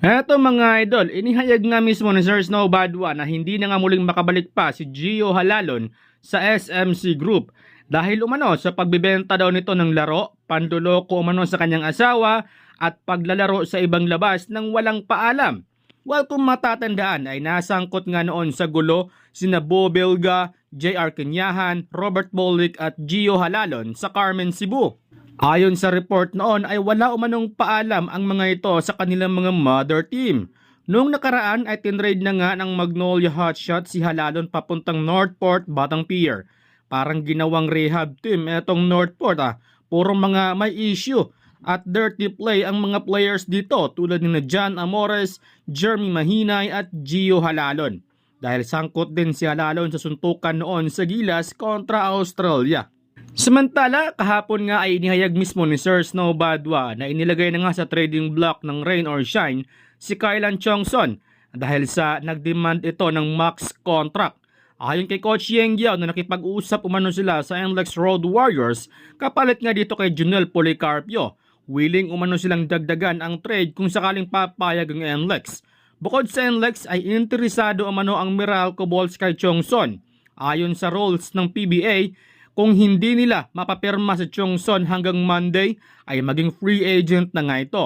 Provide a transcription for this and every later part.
Eto mga idol, inihayag nga mismo ni Sir Snow Badwa na hindi na nga muling makabalik pa si Gio Halalon sa SMC Group dahil umano sa pagbibenta daw nito ng laro, panduloko umano sa kanyang asawa at paglalaro sa ibang labas ng walang paalam. Well, kung matatandaan ay nasangkot nga noon sa gulo sina Bo Belga, JR Kenyahan, Robert Bolick at Gio Halalon sa Carmen, Cebu. Ayon sa report noon ay wala umanong paalam ang mga ito sa kanilang mga mother team. Noong nakaraan ay tinrade na nga ng Magnolia Hotshot si Halalon papuntang Northport, Batang Pier. Parang ginawang rehab team etong Northport Puro mga may issue at dirty play ang mga players dito tulad ni John Amores, Jeremy Mahinay at Gio Halalon. Dahil sangkot din si Halalon sa suntukan noon sa Gilas kontra Australia. Samantala, kahapon nga ay inihayag mismo ni Sir Snow Badwa na inilagay na nga sa trading block ng Rain or Shine si Kailan Chongson dahil sa nagdemand ito ng max contract. Ayon kay Coach Yeng Yao na nakipag-usap umano sila sa NLEX Road Warriors kapalit nga dito kay Junel Policarpio. Willing umano silang dagdagan ang trade kung sakaling papayag ang NLEX. Bukod sa NLEX ay interesado umano ang Meralco Balls kay Chongson. Ayon sa rules ng PBA, kung hindi nila mapapirma sa Chongson hanggang Monday ay maging free agent na nga ito.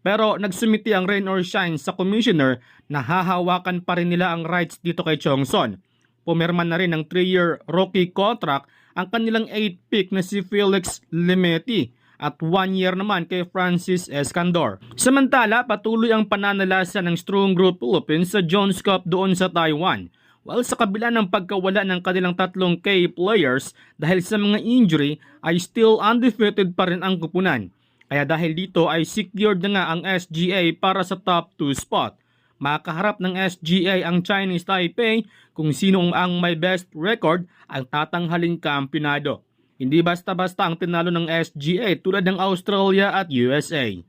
Pero nagsumiti ang Rain or Shine sa commissioner na hahawakan pa rin nila ang rights dito kay Chongson. Pumirma na rin ng 3-year rookie contract ang kanilang 8th pick na si Felix Limeti at 1 year naman kay Francis Escandor. Samantala, patuloy ang pananalasa ng Strong Group Philippines sa Jones Cup doon sa Taiwan. Well, sa kabila ng pagkawala ng kanilang 3 key players dahil sa mga injury ay still undefeated pa rin ang kupunan. Kaya dahil dito ay secured na nga ang SGA para sa top 2 spot. Makaharap ng SGA ang Chinese Taipei kung sino ang may best record ang tatanghaling kampionado. Hindi basta-basta ang tinalo ng SGA tulad ng Australia at USA.